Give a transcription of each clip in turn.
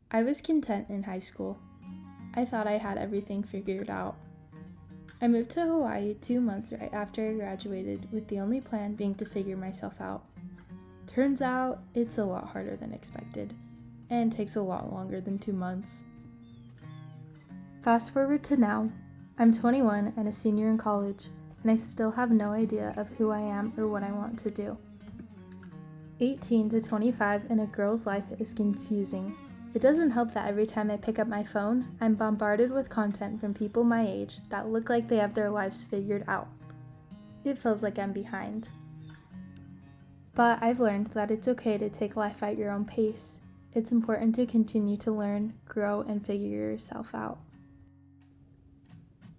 I was content in high school. I thought I had everything figured out. I moved to Hawaii 2 months right after I graduated, with the only plan being to figure myself out. Turns out, it's a lot harder than expected, and takes a lot longer than 2 months. Fast forward to now. I'm 21 and a senior in college, and I still have no idea of who I am or what I want to do. 18 to 25 in a girl's life is confusing. It doesn't help that every time I pick up my phone, I'm bombarded with content from people my age that look like they have their lives figured out. It feels like I'm behind. But I've learned that it's okay to take life at your own pace. It's important to continue to learn, grow, and figure yourself out.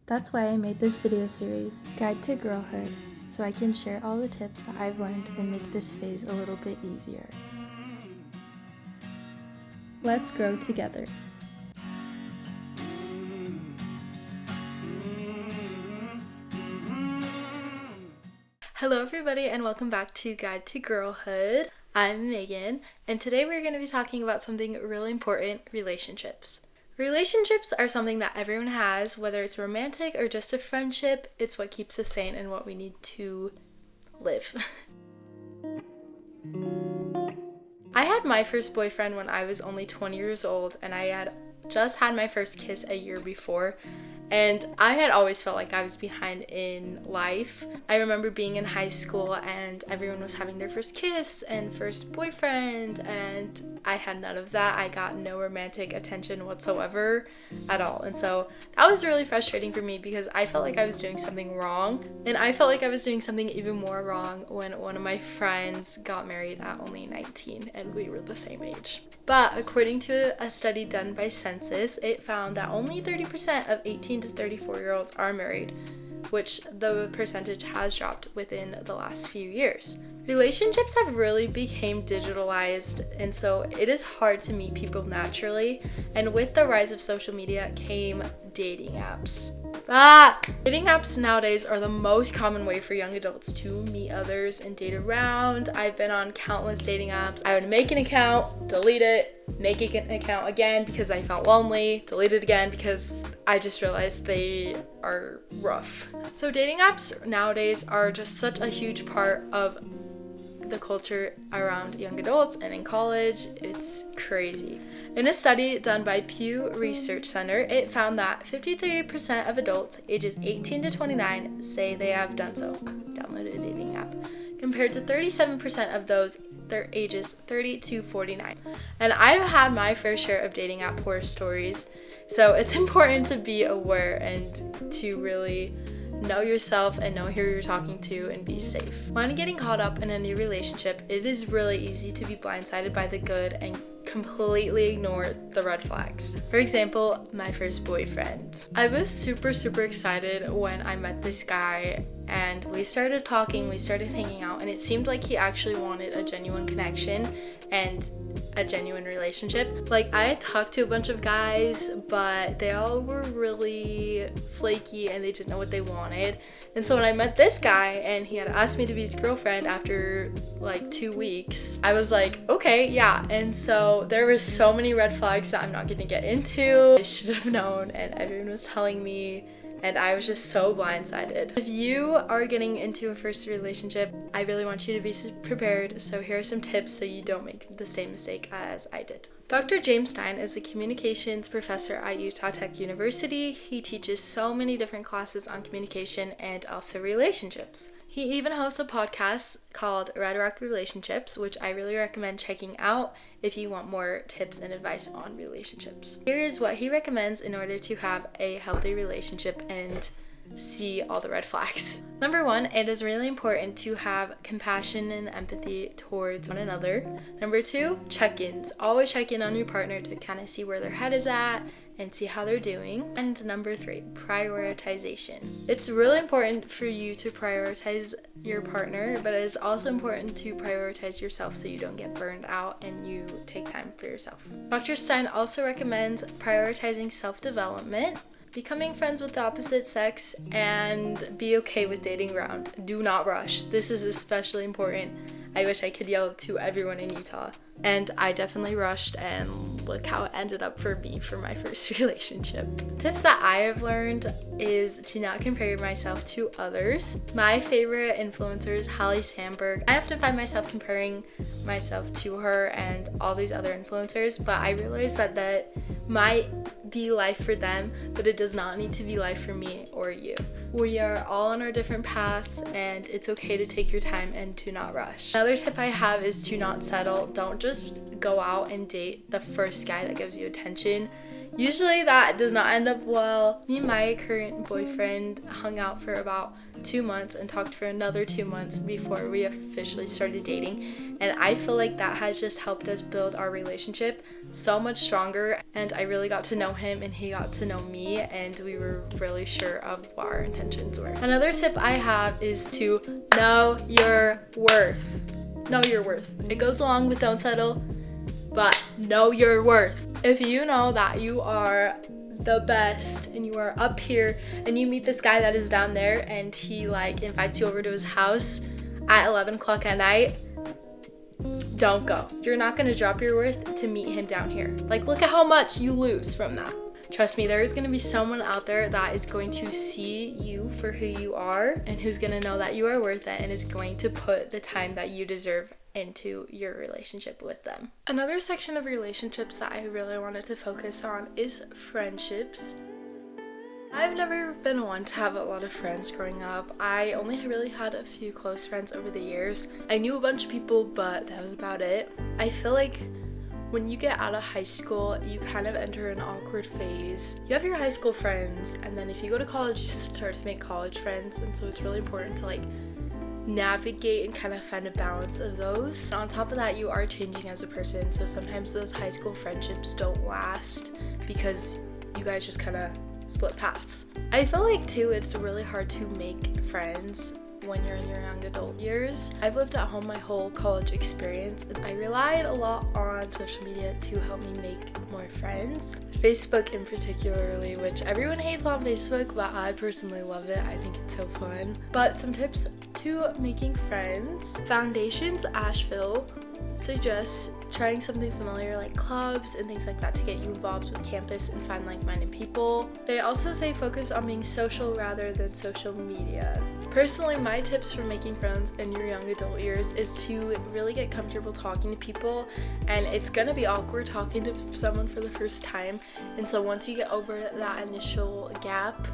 That's why I made this video series, Guide to Girlhood, so I can share all the tips that I've learned and make this phase a little bit easier. Let's grow together. Hello everybody and welcome back to Guide to Girlhood. I'm Megan, and today we're going to be talking about something really important, relationships. Relationships are something that everyone has, whether it's romantic or just a friendship. It's what keeps us sane and what we need to live. I had my first boyfriend when I was only 20 years old, and I had just had my first kiss a year before, and I had always felt like I was behind in life. I remember being in high school and everyone was having their first kiss and first boyfriend, and I had none of that. I got no romantic attention whatsoever at all, and so that was really frustrating for me because I felt like I was doing something wrong, and I felt like I was doing something even more wrong when one of my friends got married at only 19 and we were the same age. But according to a study done by Census, it found that only 30% of 18 to 34-year-olds are married, which the percentage has dropped within the last few years. Relationships have really become digitalized, and so it is hard to meet people naturally, and with the rise of social media came dating apps. Dating apps nowadays are the most common way for young adults to meet others and date around. I've been on countless dating apps. I would make an account, delete it, make an account again because I felt lonely, delete it again because I just realized they are rough. So dating apps nowadays are just such a huge part of the culture around young adults and in college. It's crazy. In a study done by Pew Research Center, it found that 53% of adults ages 18 to 29 say they have done so, downloaded a dating app, compared to 37% of those their ages 30 to 49. And I've had my fair share of dating app horror stories, so it's important to be aware and to really know yourself and know who you're talking to and be safe. When getting caught up in a new relationship, it is really easy to be blindsided by the good and completely ignore the red flags. For example, my first boyfriend. I was super excited when I met this guy and we started talking, we started hanging out, and it seemed like he actually wanted a genuine connection and a genuine relationship. Like, I had talked to a bunch of guys, but they all were really flaky and they didn't know what they wanted. And so when I met this guy and he had asked me to be his girlfriend after like 2 weeks, I was like, okay, yeah. And so there were so many red flags that I'm not gonna get into. I should have known, and everyone was telling me, and I was just so blindsided. If you are getting into a first relationship, I really want you to be prepared. So here are some tips so you don't make the same mistake as I did. Dr. James Stein is a communications professor at Utah Tech University. He teaches so many different classes on communication and also relationships. He even hosts a podcast called Red Rock Relationships, which I really recommend checking out if you want more tips and advice on relationships. Here is what he recommends in order to have a healthy relationship and see all the red flags. Number 1, it is really important to have compassion and empathy towards one another. Number 2, check-ins. Always check in on your partner to kind of see where their head is at and see how they're doing. And number 3, prioritization. It's really important for you to prioritize your partner, but it is also important to prioritize yourself so you don't get burned out and you take time for yourself. Dr. Stein also recommends prioritizing self-development, becoming friends with the opposite sex, and be okay with dating around. Do not rush. This is especially important. I wish I could yell to everyone in Utah. and I definitely rushed, and look how it ended up for me for my first relationship. Tips that I have learned is to not compare myself to others. My favorite influencer is Hallie Sandberg. I often find myself comparing myself to her and all these other influencers, but I realize that might be life for them, but it does not need to be life for me or you. We are all on our different paths, and it's okay to take your time and to not rush. Another tip I have is to not settle. Don't just go out and date the first guy that gives you attention. Usually that does not end up well. Me and my current boyfriend hung out for about 2 months and talked for another 2 months before we officially started dating. And I feel like that has just helped us build our relationship so much stronger. And I really got to know him and he got to know me, and we were really sure of what our intentions were. Another tip I have is to know your worth. Know your worth. It goes along with don't settle, but know your worth. If you know that you are the best and you are up here and you meet this guy that is down there and he like invites you over to his house at 11 o'clock at night, don't go. You're not going to drop your worth to meet him down here. Like, look at how much you lose from that. Trust me, there is going to be someone out there that is going to see you for who you are and who's going to know that you are worth it and is going to put the time that you deserve into your relationship with them. Another section of relationships that I really wanted to focus on is friendships. I've never been one to have a lot of friends growing up. I only really had a few close friends over the years. I knew a bunch of people, but that was about it. I feel like when you get out of high school, you kind of enter an awkward phase. You have your high school friends, and then if you go to college, you start to make college friends, and so it's really important to like navigate and kind of find a balance of those. On top of that, you are changing as a person, so sometimes those high school friendships don't last because you guys just kind of split paths. I feel like too it's really hard to make friends when you're in your young adult years. I've lived at home my whole college experience, and I relied a lot on social media to help me make more friends. Facebook in particularly, which everyone hates on Facebook, but I personally love it. I think it's so fun. But some tips to making friends. Foundations Asheville suggests trying something familiar like clubs and things like that to get you involved with campus and find like-minded people. They also say focus on being social rather than social media. Personally, my tips for making friends in your young adult years is to really get comfortable talking to people, and it's gonna be awkward talking to someone for the first time, and so once you get over that initial gap,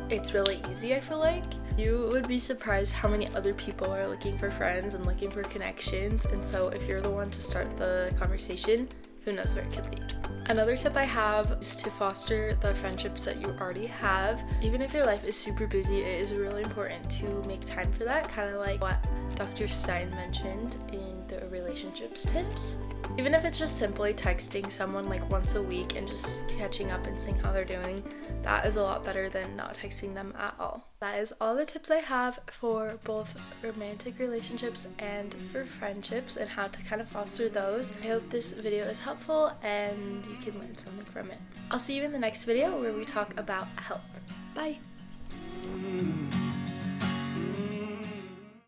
it's really easy, I feel like. You would be surprised how many other people are looking for friends and looking for connections, and so if you're the one to start the conversation, who knows where it could lead. Another tip I have is to foster the friendships that you already have. Even if your life is super busy, it is really important to make time for that, kind of like what Dr. Stein mentioned in the relationships tips. Even if it's just simply texting someone like once a week and just catching up and seeing how they're doing, that is a lot better than not texting them at all. That is all the tips I have for both romantic relationships and for friendships and how to kind of foster those. I hope this video is helpful and you can learn something from it. I'll see you in the next video where we talk about health. Bye!